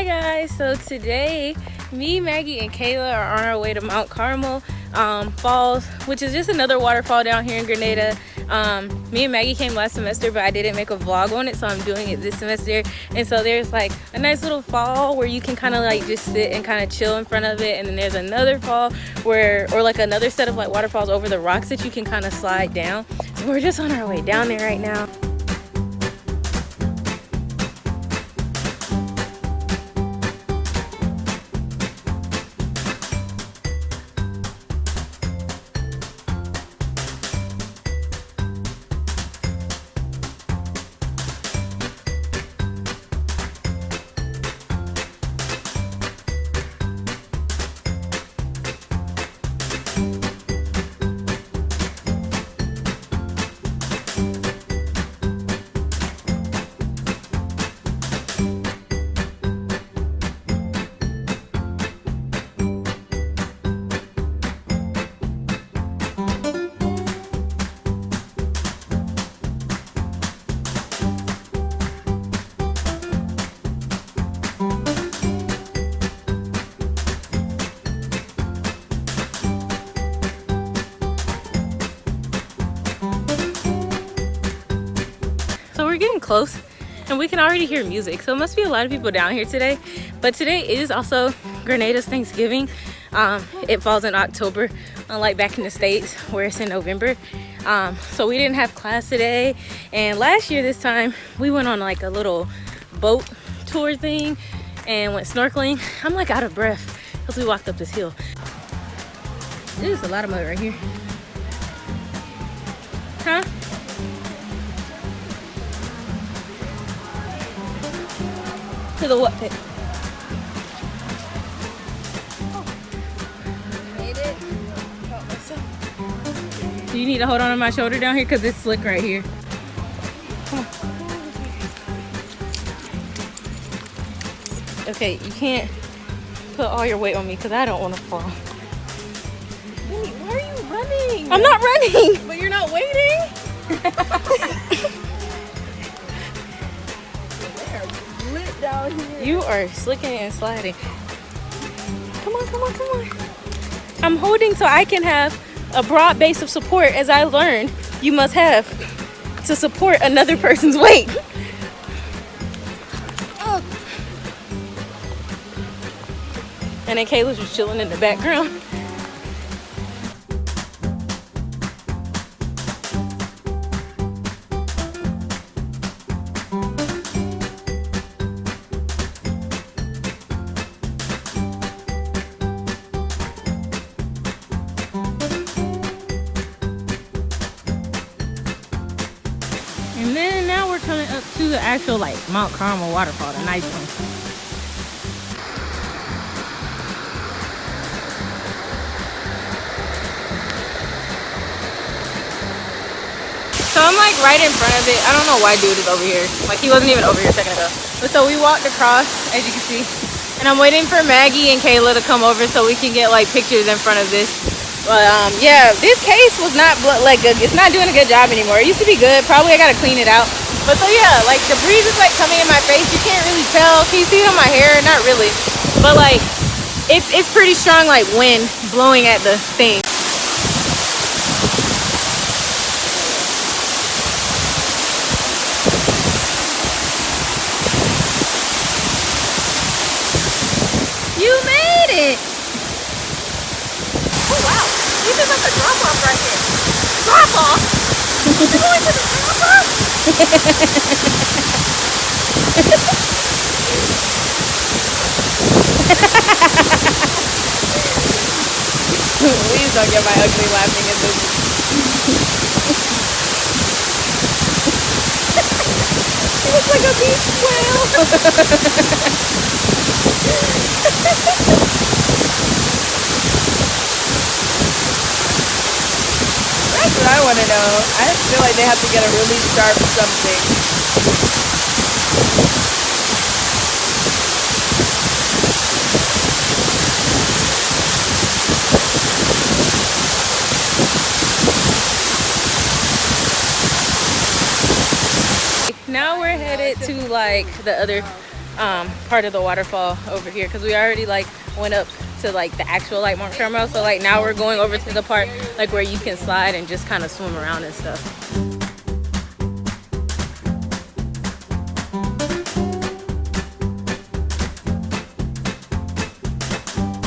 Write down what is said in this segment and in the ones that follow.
guys, so today me, Maggie, and Kayla are on our way to Mount Carmel Falls, which is just another waterfall down here in Grenada. Me and Maggie came last semester, but I didn't make a vlog on it, so I'm doing it this semester. And so there's like a nice little fall where you can kind of like just sit and kind of chill in front of it, and then there's another fall where, or like another set of like waterfalls over the rocks that you can kind of slide down. So we're just on our way down there right now. So we're getting close and we can already hear music, so it must be a lot of people down here today. But today is also Grenada's Thanksgiving. It falls in October, unlike back in the States where it's in November. So we didn't have class today, and last year this time we went on like a little boat tour thing and went snorkeling. I'm like out of breath because we walked up this hill. There's a lot of mud right here. Huh? To the what pit? Made it. Do you need to hold on to my shoulder down here because it's slick right here? Come on. Okay, you can't put all your weight on me because I don't want to fall. Wait, why are you running? I'm not running. But you're not waiting? Down here. You are slicking and sliding. Come on, come on, come on. I'm holding so I can have a broad base of support, as I learned you must have to support another person's weight. Oh. And then Kayla's just chilling in the background. And then now we're coming up to the actual like Mount Carmel waterfall, the nice one. So I'm like right in front of it. I don't know why dude is over here. Like he wasn't even over here a second ago. But so we walked across, as you can see. And I'm waiting for Maggie and Kayla to come over so we can get like pictures in front of this. But yeah, this case was not like it's not doing a good job anymore. It used to be good. Probably I gotta clean it out. But so yeah, like the breeze is like coming in my face. You can't really tell. Can you see it on my hair? Not really. But like it's pretty strong like wind blowing at the thing. You made it! Oh wow, this is like a drop off right here. Drop off? We're going to the drop off? Please don't get my ugly laughing in this. It looks like a beach whale. That's what I want to know. I feel like they have to get a really sharp something. Now we're headed to like the other part of the waterfall over here, because we already like went up to like the actual like Mount Carmel. So like now we're going over to the part like where you can slide and just kind of swim around and stuff.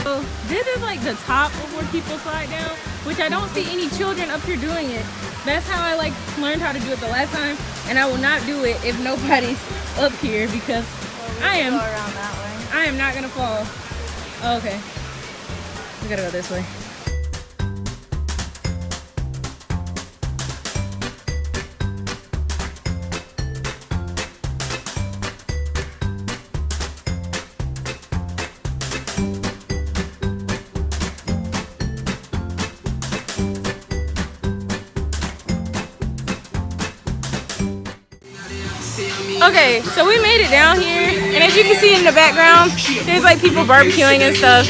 So this is like the top of where people slide down, which I don't see any children up here doing it. That's how I like learned how to do it the last time, and I will not do it if nobody's up here, because I am not gonna fall. Oh, okay, we gotta go this way. Okay, so we made it down here, and as you can see in the background, there's like people barbecuing and stuff,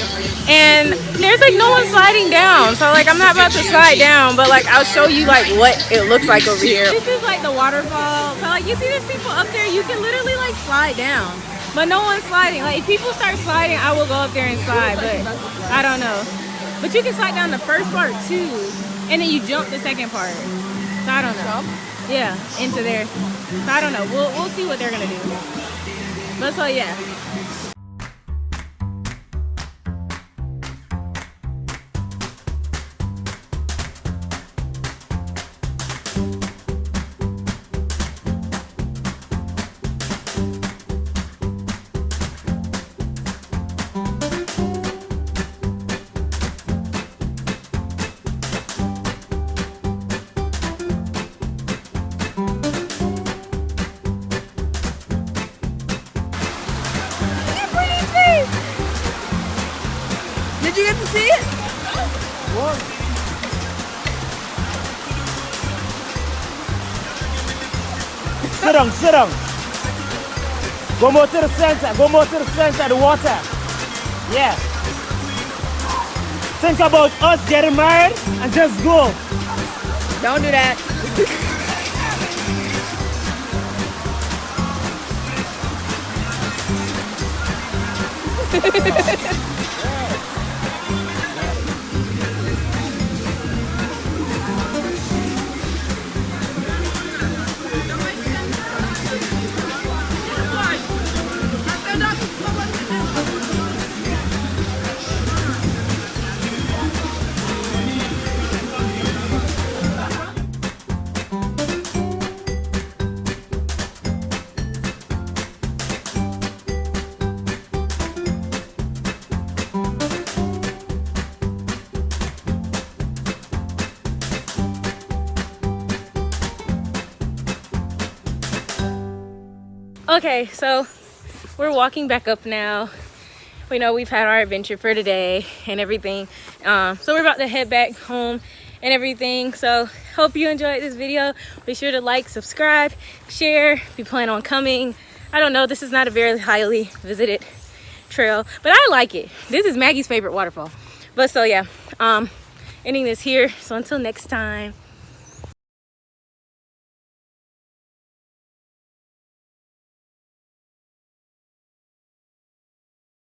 and there's like no one sliding down. So like I'm not about to slide down, but like I'll show you like what it looks like over here. This is like the waterfall. So like you see there's people up there, you can literally like slide down, but no one's sliding. Like if people start sliding, I will go up there and slide, but I don't know. But you can slide down the first part too, and then you jump the second part. So I don't know. Yeah, into there. So I don't know. We'll see what they're gonna do. But so yeah. Did you get to see it? What? Sit down, sit down. Go more to the center, go more to the center of the water. Yeah. Think about us getting married and just go. Don't do that. Okay, so we're walking back up now. We know we've had our adventure for today and everything. So we're about to head back home and everything. So hope you enjoyed this video. Be sure to like, subscribe, share if you plan on coming. I don't know, this is not a very highly visited trail, but I like it. This is Maggie's favorite waterfall. But so yeah, ending this here. So until next time.